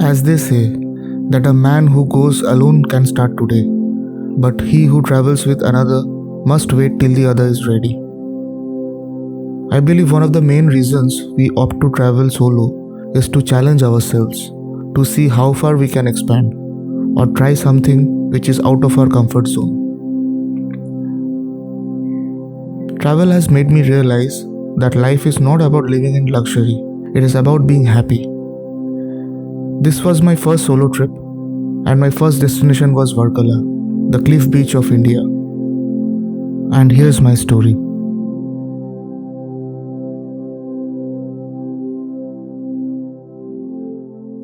As they say, that a man who goes alone can start today, but he who travels with another must wait till the other is ready. I believe one of the main reasons we opt to travel solo is to challenge ourselves, to see how far we can expand, or try something which is out of our comfort zone. Travel has made me realize that life is not about living in luxury, it is about being happy. This was my first solo trip, and my first destination was Varkala, the cliff beach of India. And here's my story.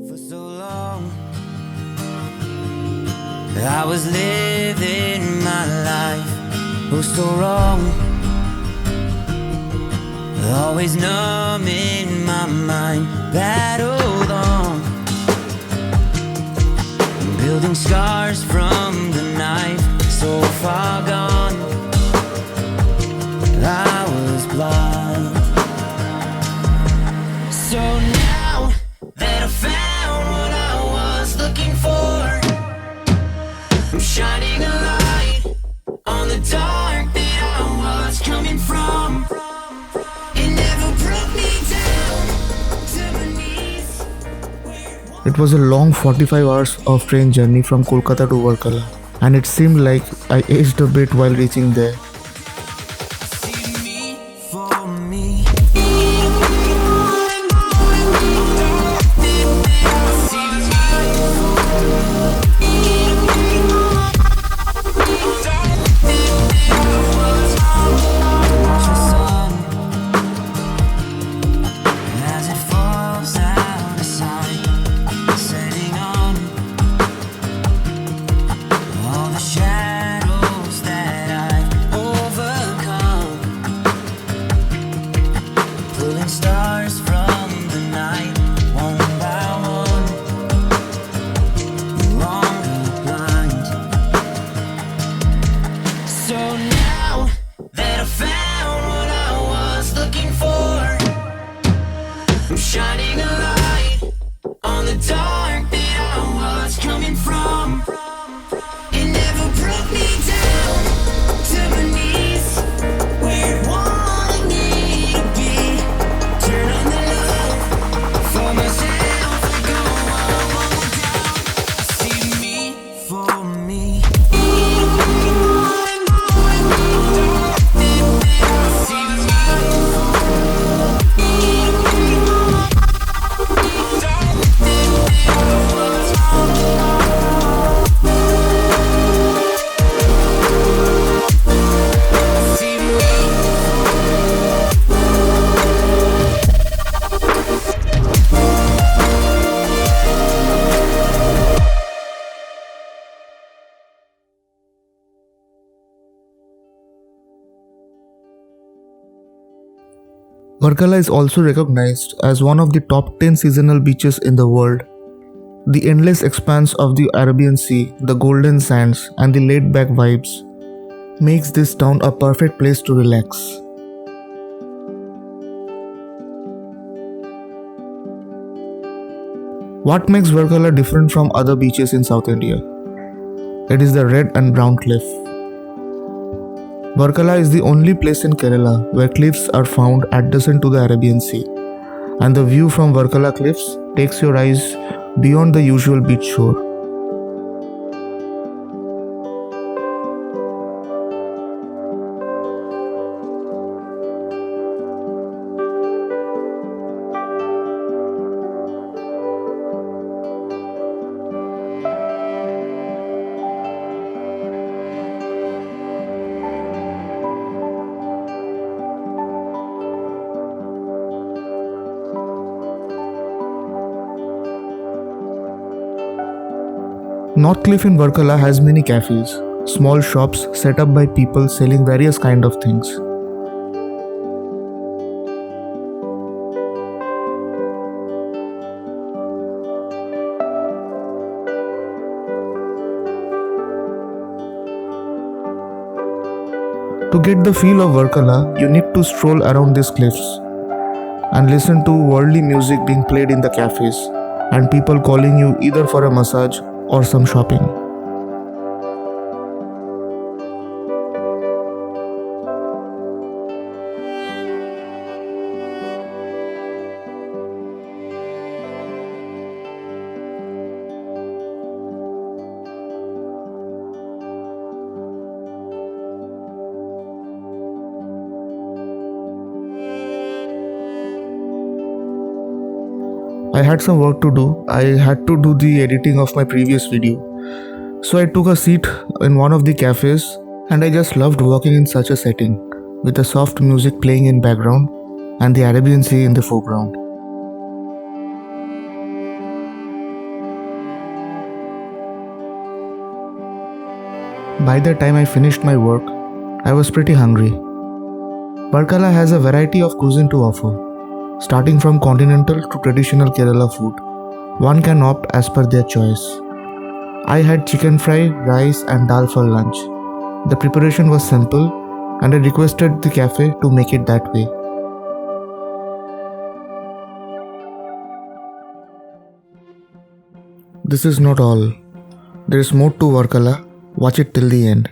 For so long, I was living my life, oh so wrong. Always numb in my mind, battled on, building scars from the knife, so far gone. I was blind. So now that I found what I was looking for, I'm shining a light on the dark that I was coming from. It never broke me down to my knees. It was a long 45 hours of train journey from Kolkata to Varkala, and it seemed like I aged a bit while reaching there. See me for me. As it falls out of sight, setting on all the shadows that I've overcome, pulling stars from the night, one by one, no longer blind. So now that I found what I was looking for, I'm shining a light on the dark that I was coming from. It never broke me down to my knees. We're wanting me to be. Turn on the love for myself. I go on down. I see me for me. Varkala is also recognized as one of the top 10 seasonal beaches in the world. The endless expanse of the Arabian Sea, the golden sands, and the laid-back vibes makes this town a perfect place to relax. What makes Varkala different from other beaches in South India? It is the red and brown cliff. Varkala is the only place in Kerala where cliffs are found adjacent to the Arabian Sea, and the view from Varkala cliffs takes your eyes beyond the usual beach shore. Northcliffe in Varkala has many cafes, small shops set up by people selling various kind of things. To get the feel of Varkala, you need to stroll around these cliffs and listen to worldly music being played in the cafes and people calling you either for a massage or some shopping. I had some work to do. I had to do the editing of my previous video. So I took a seat in one of the cafes and I just loved walking in such a setting with the soft music playing in background and the Arabian Sea in the foreground. By the time I finished my work, I was pretty hungry. Varkala has a variety of cuisine to offer. Starting from continental to traditional Kerala food, one can opt as per their choice. I had chicken fry, rice and dal for lunch. The preparation was simple and I requested the cafe to make it that way. This is not all. There is more to Varkala. Watch it till the end.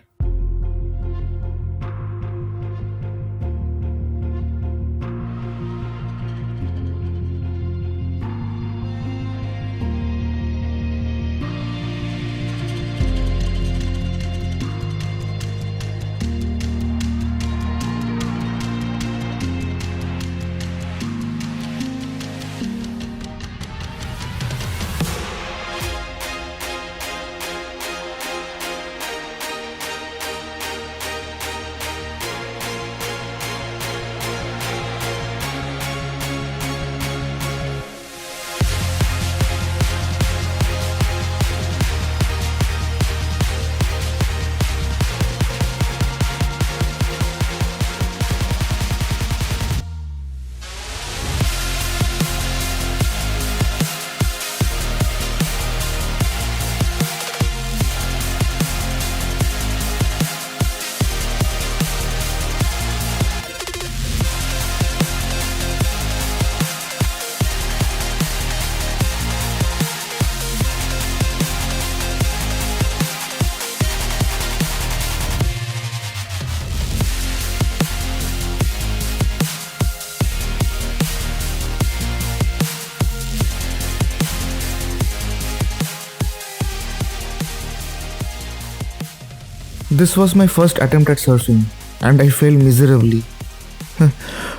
This was my first attempt at surfing and I failed miserably.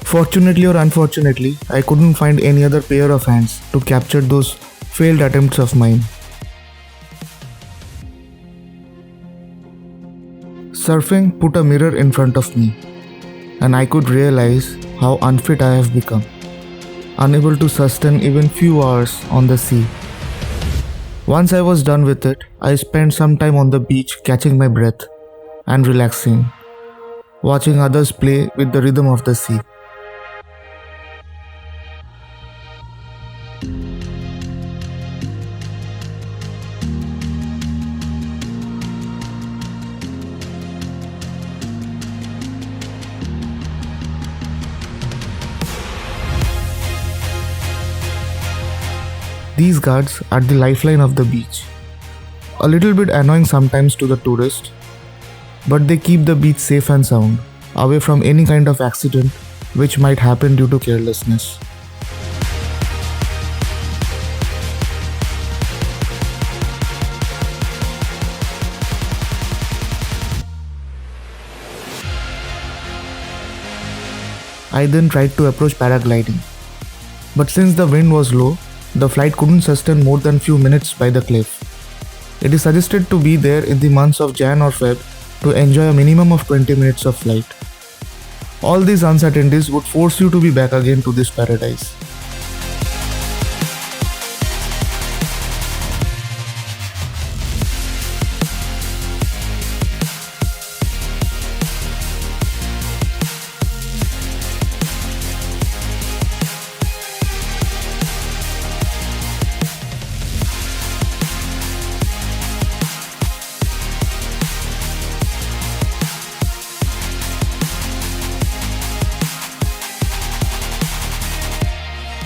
Fortunately or unfortunately, I couldn't find any other pair of hands to capture those failed attempts of mine. Surfing put a mirror in front of me and I could realize how unfit I have become, unable to sustain even few hours on the sea. Once I was done with it, I spent some time on the beach catching my breath and relaxing, watching others play with the rhythm of the sea. These guards are the lifeline of the beach. A little bit annoying sometimes to the tourist, but they keep the beach safe and sound, away from any kind of accident which might happen due to carelessness. I then tried to approach paragliding, but since the wind was low, the flight couldn't sustain more than few minutes by the cliff. It is suggested to be there in the months of Jan or Feb to enjoy a minimum of 20 minutes of flight. All these uncertainties would force you to be back again to this paradise.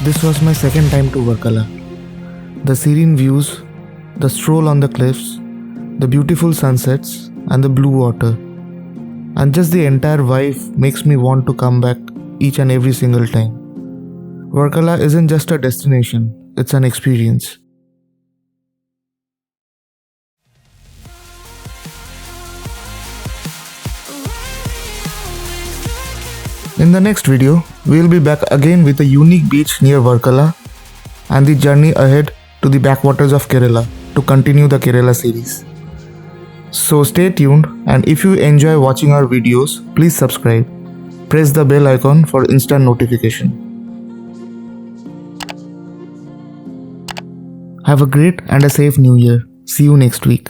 This was my second time to Varkala. The serene views, the stroll on the cliffs, the beautiful sunsets, and the blue water. And just the entire vibe makes me want to come back each and every single time. Varkala isn't just a destination, it's an experience. In the next video, we'll be back again with a unique beach near Varkala and the journey ahead to the backwaters of Kerala to continue the Kerala series. So stay tuned, and if you enjoy watching our videos, please subscribe. Press the bell icon for instant notification. Have a great and a safe new year. See you next week.